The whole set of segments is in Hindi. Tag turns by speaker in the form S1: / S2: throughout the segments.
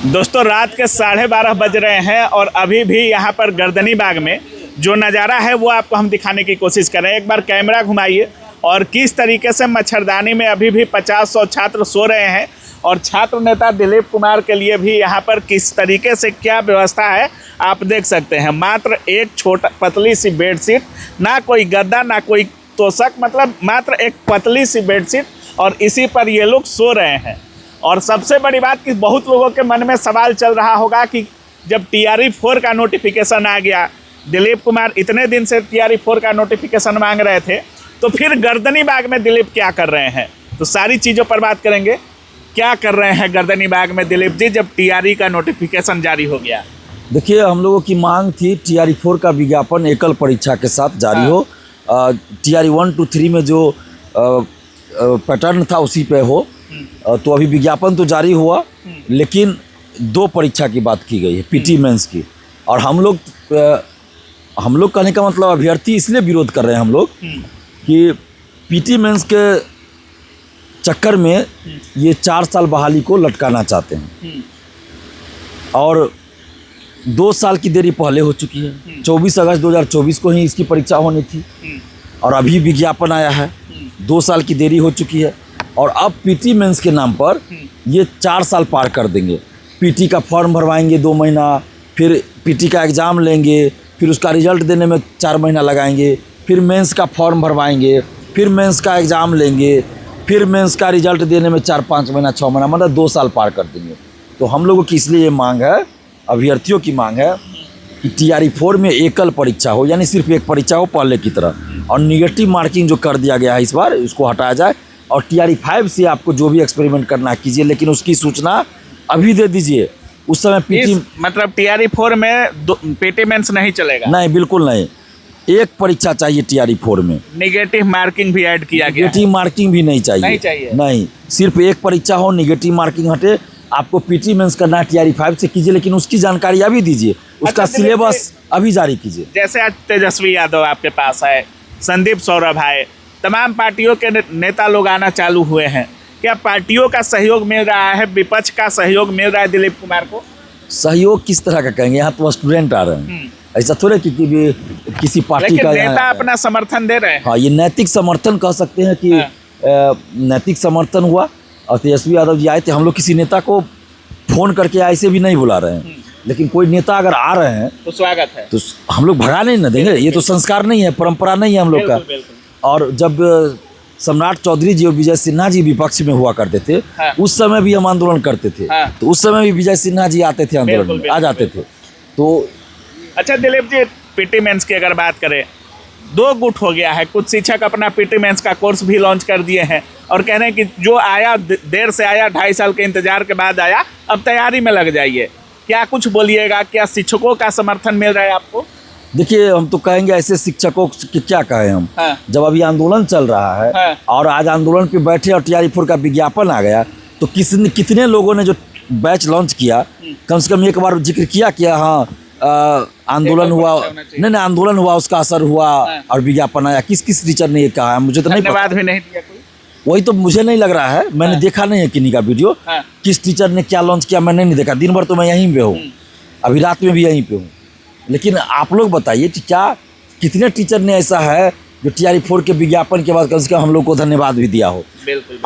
S1: दोस्तों रात के 12:30 बज रहे हैं और अभी भी यहाँ पर गर्दनी बाग में जो नज़ारा है वो आपको हम दिखाने की कोशिश कर रहे हैं। एक बार कैमरा घुमाइए और किस तरीके से मच्छरदानी में अभी भी 50-100 छात्र सो रहे हैं और छात्र नेता दिलीप कुमार के लिए भी यहाँ पर किस तरीके से क्या व्यवस्था है आप देख सकते हैं। मात्र एक छोटा पतली सी बेडशीट, ना कोई गद्दा ना कोई तोशक, मतलब मात्र एक पतली सी बेडशीट और इसी पर ये लोग सो रहे हैं। और सबसे बड़ी बात कि बहुत लोगों के मन में सवाल चल रहा होगा कि जब TRE-4 का नोटिफिकेशन आ गया, दिलीप कुमार इतने दिन से TRE-4 का नोटिफिकेशन मांग रहे थे, तो फिर गर्दनी बाग में दिलीप क्या कर रहे हैं। तो सारी चीज़ों पर बात करेंगे। क्या कर रहे हैं गर्दनी बाग में दिलीप जी जब TRE का नोटिफिकेशन जारी हो गया?
S2: देखिए, हम लोगों की मांग थी TRE-4 का विज्ञापन एकल परीक्षा के साथ जारी हो। TRE-1 to 3 में जो पैटर्न था उसी पे हो। तो अभी विज्ञापन तो जारी हुआ, लेकिन 2 परीक्षा की बात की गई है, PT मेंस की। और हम लोग कहने का मतलब अभ्यर्थी इसलिए विरोध कर रहे हैं हम लोग कि PT मेंस के चक्कर में ये 4 साल बहाली को लटकाना चाहते हैं और 2 साल की देरी पहले हो चुकी है। 24 अगस्त 2024 को ही इसकी परीक्षा होनी थी और अभी विज्ञापन आया है। 2 साल की देरी हो चुकी है और अब PT मेंस के नाम पर ये 4 साल पार कर देंगे। PT का फॉर्म भरवाएंगे 2 महीना, फिर PT का एग्ज़ाम लेंगे, फिर उसका रिजल्ट देने में 4 महीना लगाएंगे, फिर मेंस का फॉर्म भरवाएंगे, फिर मेंस का एग्ज़ाम लेंगे, फिर मेंस का रिजल्ट देने में 4-5 महीना 6 महीना, मतलब 2 साल पार कर देंगे। तो हम लोगों की इसलिए ये मांग है, अभ्यर्थियों की मांग है कि TRE-4 में एकल परीक्षा हो, यानी सिर्फ एक परीक्षा हो पहले की तरह। और निगेटिव मार्किंग जो कर दिया गया है इस बार, उसको हटाया जाए और TRE-5 से आपको जो भी एक्सपेरिमेंट करना कीजिए, लेकिन उसकी सूचना अभी दे दीजिए। उस समय PT
S1: मतलब TRE-4 में PT मेंस नहीं चलेगा?
S2: नहीं, बिल्कुल नहीं। एक परीक्षा चाहिए TRE-4 में।
S1: निगेटिव मार्किंग भी ऐड किया गया?
S2: निगेटिव मार्किंग भी नहीं चाहिए। नहीं, सिर्फ एक परीक्षा हो, निगेटिव मार्किंग हटे। आपको PT मेंस करना है TRE-5 से कीजिए, लेकिन उसकी जानकारी अभी दीजिए, उसका सिलेबस अभी जारी कीजिए।
S1: जैसे आज तेजस्वी यादव आपके पास है, संदीप सौरभ है, तमाम पार्टियों के नेता लोग आना चालू हुए हैं। क्या पार्टियों का सहयोग मिल रहा है, विपक्ष का सहयोग मिल रहा है दिलीप कुमार को?
S2: सहयोग किस तरह का कहेंगे, यहाँ तो स्टूडेंट आ रहे हैं, ऐसा थोड़े कि किसी पार्टी का
S1: नेता अपना समर्थन दे रहे हैं।
S2: हाँ, ये नैतिक समर्थन कह सकते हैं कि नैतिक समर्थन हुआ। और तेजस्वी यादव जी आए थे, हम लोग किसी नेता को फ़ोन करके ऐसे भी नहीं बुला रहे हैं, लेकिन कोई नेता अगर आ रहे हैं
S1: तो स्वागत है, तो
S2: हम लोग भगा नहीं ना देंगे। ये तो संस्कार नहीं है, परंपरा नहीं है हम लोग का। और जब सम्राट चौधरी जी और विजय सिन्हा जी विपक्ष में हुआ करते थे, उस समय भी हम आंदोलन करते थे, तो उस समय भी विजय सिन्हा जी आते थे आंदोलन में, आ जाते थे। तो
S1: अच्छा दिलीप जी, PT मेंस की अगर बात करें, 2 गुट हो गया है। कुछ शिक्षक अपना PT मेंस का कोर्स भी लॉन्च कर दिए हैं और कह रहे हैं कि जो आया देर से आया, 2.5 साल के इंतजार के बाद आया, अब तैयारी में लग जाइए। क्या कुछ बोलिएगा, क्या शिक्षकों का समर्थन मिल रहा है आपको?
S2: देखिए, हम तो कहेंगे ऐसे शिक्षकों की क्या कहें हम। जब अभी आंदोलन चल रहा है और आज आंदोलन पे बैठे और TRE-4 का विज्ञापन आ गया, तो कितने लोगों ने जो बैच लॉन्च किया, कम से कम एक बार जिक्र किया हाँ आंदोलन हुआ, नहीं आंदोलन हुआ, उसका असर हुआ और विज्ञापन आया। किस टीचर ने ये कहा है, मुझे तो नहीं पता।
S1: भी नहीं दिया कोई?
S2: वही तो मुझे नहीं लग रहा है, मैंने देखा नहीं है किन्हीं का वीडियो। किस टीचर ने क्या लॉन्च किया मैंने नहीं देखा। दिन भर तो मैं यहीं पे हूँ, अभी रात में भी यहीं पे हूँ। लेकिन आप लोग बताइए कि क्या कितने टीचर ने ऐसा है जो TRE-4 के विज्ञापन के बाद कम से कम हम लोग को धन्यवाद भी दिया हो,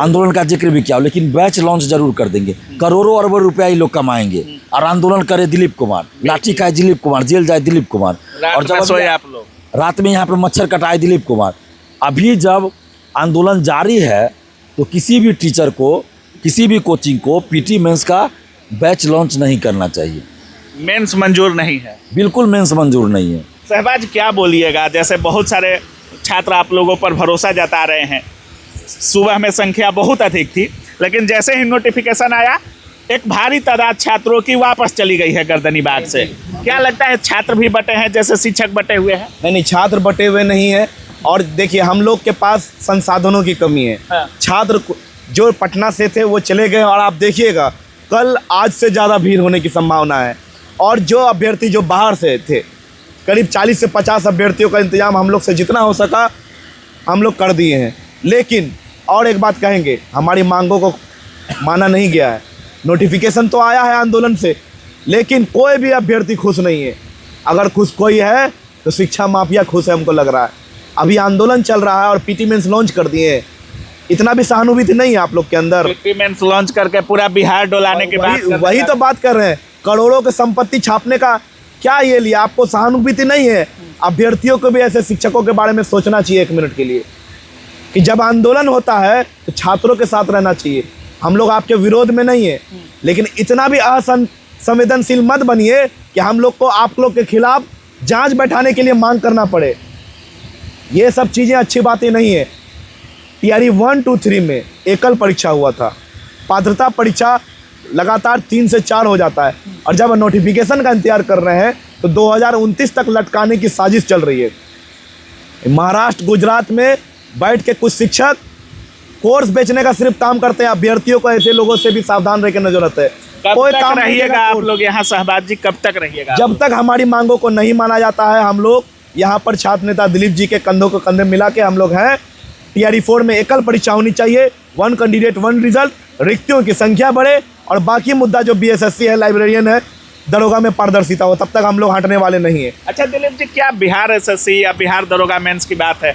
S2: आंदोलन का जिक्र भी किया हो। लेकिन बैच लॉन्च जरूर कर देंगे, करोड़ों अरबों रुपया ये लोग कमाएंगे और आंदोलन करे दिलीप कुमार, लाठी खाए दिलीप कुमार, जेल जाए दिलीप कुमार, और जब
S1: आप लोग
S2: रात में यहाँ पे मच्छर कटाए दिलीप कुमार। अभी जब आंदोलन जारी है तो किसी भी टीचर को, किसी भी कोचिंग को PT मेंस का बैच लॉन्च नहीं करना चाहिए।
S1: मेंस मंजूर नहीं है? बिल्कुल
S2: मेंस मंजूर नहीं है।
S1: शहबाज, क्या बोलिएगा? जैसे बहुत सारे छात्र आप लोगों पर भरोसा जता रहे हैं, सुबह में संख्या बहुत अधिक थी, लेकिन जैसे ही नोटिफिकेशन आया एक भारी तादाद छात्रों की वापस चली गई है गर्दनी बाग से। क्या लगता है, छात्र भी बटे हैं जैसे शिक्षक बटे हुए हैं?
S3: नहीं, छात्र बटे हुए नहीं है। और देखिए, हम लोग के पास संसाधनों की कमी है। छात्र जो पटना से थे वो चले गए और आप देखिएगा कल आज से ज़्यादा भीड़ होने की संभावना है। और जो अभ्यर्थी जो बाहर से थे, करीब 40 से 50 अभ्यर्थियों का इंतजाम हम लोग से जितना हो सका हम लोग कर दिए हैं। लेकिन और एक बात कहेंगे, हमारी मांगों को माना नहीं गया है। नोटिफिकेशन तो आया है आंदोलन से, लेकिन कोई भी अभ्यर्थी खुश नहीं है। अगर खुश कोई है तो शिक्षा माफिया खुश है, हमको लग रहा है। अभी आंदोलन चल रहा है और पीटी मेंस लॉन्च कर दिए हैं, इतना भी सहानुभूति नहीं है आप लोग के अंदर।
S1: पीटी मेंस लॉन्च करके पूरा बिहार डोलाने के बाद
S3: वही तो बात कर रहे हैं, करोड़ों की संपत्ति छापने का क्या ये लिया? आपको सहानुभूति नहीं है? अभ्यर्थियों को भी ऐसे शिक्षकों के बारे में सोचना चाहिए 1 मिनट के लिए कि जब आंदोलन होता है तो छात्रों के साथ रहना चाहिए। हम लोग आपके विरोध में नहीं है, लेकिन इतना भी असंवेदनशील मत बनिए कि हम लोग को आप लोग के खिलाफ जांच बैठाने के लिए मांग करना पड़े। ये सब चीज़ें अच्छी बातें नहीं है। तैयारी 1, 2, 3 में एकल परीक्षा हुआ था, पात्रता परीक्षा लगातार 3 से 4 हो जाता है, और जब नोटिफिकेशन का इंतजार कर रहे हैं तो 2029 तक लटकाने की साजिश चल रही है। महाराष्ट्र, गुजरात में बैठ के कुछ शिक्षक कोर्स बेचने का सिर्फ काम करते हैं। अभ्यर्थियों को ऐसे लोगों से भी सावधान रहने की जरूरत है।
S1: कोई काम रहिएगा आप लोग यहाँ शहबाज जी, कब तक रहिएगा?
S3: जब तक हमारी मांगों को नहीं माना जाता है, हम लोग यहाँ पर छात्र नेता दिलीप जी के कंधों को कंधे मिला के हम लोग हैं। टीआरई 4 में एकल परीक्षा होनी चाहिए, 1 कैंडिडेट 1 रिजल्ट, रिक्तियों की संख्या बढ़े, और बाकी मुद्दा जो बीएसएससी है, लाइब्रेरियन है, दरोगा में पारदर्शिता हो, तब तक हम लोग हटने वाले नहीं है।
S1: अच्छा दिलीप जी, क्या बिहार एसएससी या बिहार दरोगा मेंस की बात है,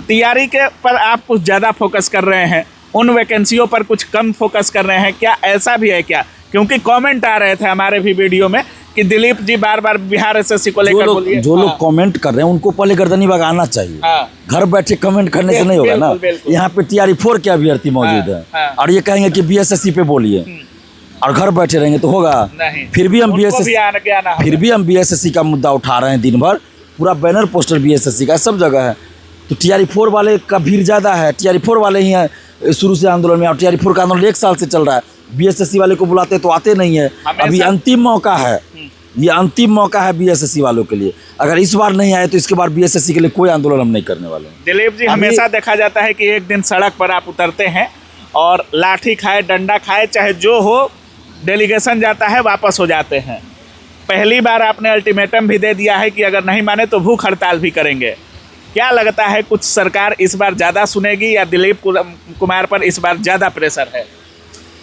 S1: तैयारी के पर आप कुछ ज़्यादा फोकस कर रहे हैं, उन वैकेंसियों पर कुछ कम फोकस कर रहे हैं, क्या ऐसा भी है क्या? क्योंकि कमेंट आ रहे थे हमारे भी वीडियो में कि दिलीप जी बार बार बिहार एसएससी को लेकर बोलिए।
S2: जो लोग कमेंट कर रहे हैं उनको पहले गर्दनी भगाना चाहिए। घर बैठे कमेंट करने से नहीं होगा ना। यहाँ पे टीआरई 4 के अभ्यर्थी मौजूद है और ये कहेंगे कि बीएसएससी पे बोलिए, और घर बैठे रहेंगे तो होगा नहीं। फिर भी हम बीएसएससी का मुद्दा उठा रहे हैं दिन भर, पूरा बैनर पोस्टर बीएसएससी का सब जगह है। तो टीआरई 4 वाले का भीड़ ज़्यादा है, टीआरई 4 वाले ही हैं शुरू से आंदोलन में, और टीआरई 4 का आंदोलन 1 साल से चल रहा है। बीएसएससी वाले को बुलाते तो आते नहीं है। अभी अंतिम मौका है, ये अंतिम मौका है बीएसएससी वालों के लिए। अगर इस बार नहीं आए तो इसके बाद बीएसएससी के लिए कोई आंदोलन हम नहीं करने वाले।
S1: दिलीप जी, हमेशा देखा जाता है कि एक दिन सड़क पर आप उतरते हैं और लाठी खाए, डंडा खाए, चाहे जो हो, डेलीगेशन जाता है, वापस हो जाते हैं। पहली बार आपने अल्टीमेटम भी दे दिया है कि अगर नहीं माने तो भूख हड़ताल भी करेंगे। क्या लगता है, कुछ सरकार इस बार ज़्यादा सुनेगी या दिलीप कुमार पर इस बार ज़्यादा प्रेशर है?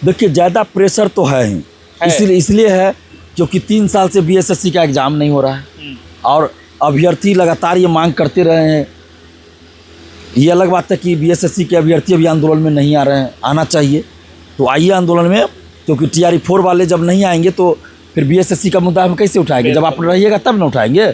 S2: देखिए, ज़्यादा प्रेशर तो है ही, इसलिए है क्योंकि 3 साल से बीएसएससी का एग्ज़ाम नहीं हो रहा है और अभ्यर्थी लगातार ये मांग करते रहे हैं। ये अलग बात है कि बीएसएससी के अभ्यर्थी अभी आंदोलन में नहीं आ रहे हैं, आना चाहिए तो आइए आंदोलन में, क्योंकि टीआरई 4 वाले जब नहीं आएंगे तो फिर बीएसएससी का मुद्दा हम कैसे उठाएंगे? जब आप रहिएगा तब ना उठाएंगे।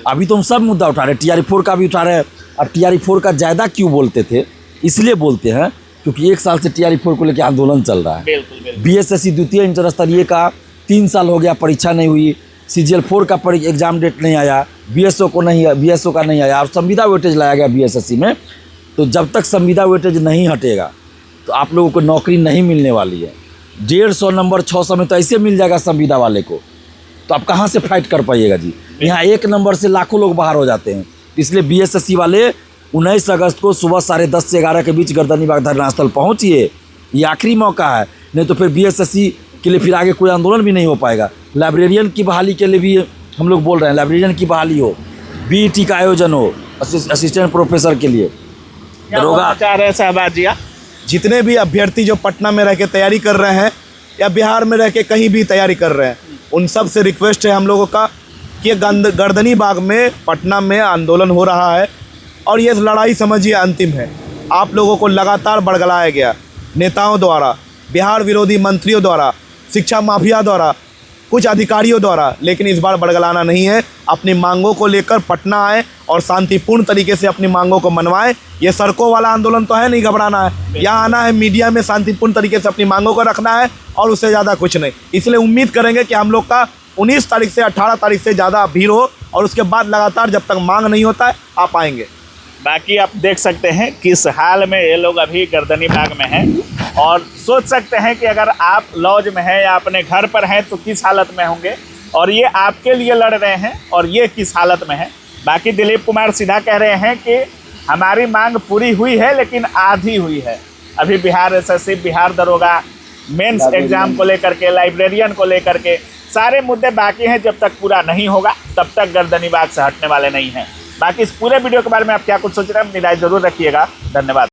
S2: अभी तो हम सब मुद्दा उठा रहे हैं, टीआरई 4 का भी उठा रहे हैं। और टीआरई 4 का ज़्यादा क्यों बोलते थे? इसलिए बोलते हैं क्योंकि 1 साल से टीआरई 4 को लेकर आंदोलन चल रहा है। बीएसएससी द्वितीय इंटर स्तरीय का 3 साल हो गया, परीक्षा नहीं हुई। CGL 4 का एग्जाम डेट नहीं आया, BSO का नहीं आया, और संविदा वेटेज लाया गया बीएसएससी में। तो जब तक संविदा वेटेज नहीं हटेगा तो आप लोगों को नौकरी नहीं मिलने वाली है। 150 नंबर 600 में तो ऐसे मिल जाएगा संविदा वाले को, तो आप कहाँ से फाइट कर पाइएगा जी? यहाँ 1 नंबर से लाखों लोग बाहर हो जाते हैं। इसलिए बीएसएससी वाले 19 अगस्त को सुबह 10:30 से 11 के बीच गर्दनीबाग धरना स्थल पहुँचिए। ये आखिरी मौका है, नहीं तो फिर बीएसएससी के लिए फिर आगे कोई आंदोलन भी नहीं हो पाएगा। लाइब्रेरियन की बहाली के लिए भी हम लोग बोल रहे हैं, लाइब्रेरियन की बहाली हो, बीईटी का आयोजन हो, असिस्टेंट प्रोफेसर के लिए।
S1: दरोगा चाह रहे हैं शहबाज जी,
S3: जितने भी अभ्यर्थी जो पटना में रह के तैयारी कर रहे हैं या बिहार में रह के कहीं भी तैयारी कर रहे हैं, उन सब से रिक्वेस्ट है हम लोगों का कि गर्दनीबाग में, पटना में आंदोलन हो रहा है और ये लड़ाई समझिए अंतिम है। आप लोगों को लगातार बड़गलाया गया नेताओं द्वारा, बिहार विरोधी मंत्रियों द्वारा, शिक्षा माफिया द्वारा, कुछ अधिकारियों द्वारा, लेकिन इस बार बड़गलाना नहीं है। अपनी मांगों को लेकर पटना आए और शांतिपूर्ण तरीके से अपनी मांगों को मनवाएं। ये सड़कों वाला आंदोलन तो है नहीं, घबराना है। यहाँ आना है, मीडिया में शांतिपूर्ण तरीके से अपनी मांगों को रखना है और उससे ज़्यादा कुछ नहीं। इसलिए उम्मीद करेंगे कि हम लोग का 19 तारीख से 18 तारीख से ज़्यादा भीड़ हो, और उसके बाद लगातार जब तक मांग नहीं होता है आप आएंगे।
S1: बाकी आप देख सकते हैं किस हाल में ये लोग अभी गर्दनीबाग में हैं, और सोच सकते हैं कि अगर आप लॉज में हैं या अपने घर पर हैं तो किस हालत में होंगे, और ये आपके लिए लड़ रहे हैं और ये किस हालत में है। बाकी दिलीप कुमार सीधा कह रहे हैं कि हमारी मांग पूरी हुई है लेकिन आधी हुई है। अभी बिहार एसएससी, बिहार दरोगा मेंस एग्जाम को लेकर के, लाइब्रेरियन को लेकर के सारे मुद्दे बाकी हैं। जब तक पूरा नहीं होगा तब तक गर्दनीबाग से हटने वाले नहीं हैं। बाकी इस पूरे वीडियो के बारे में आप क्या कुछ सोच रहे हैं, अपनी राय जरूर रखिएगा। धन्यवाद।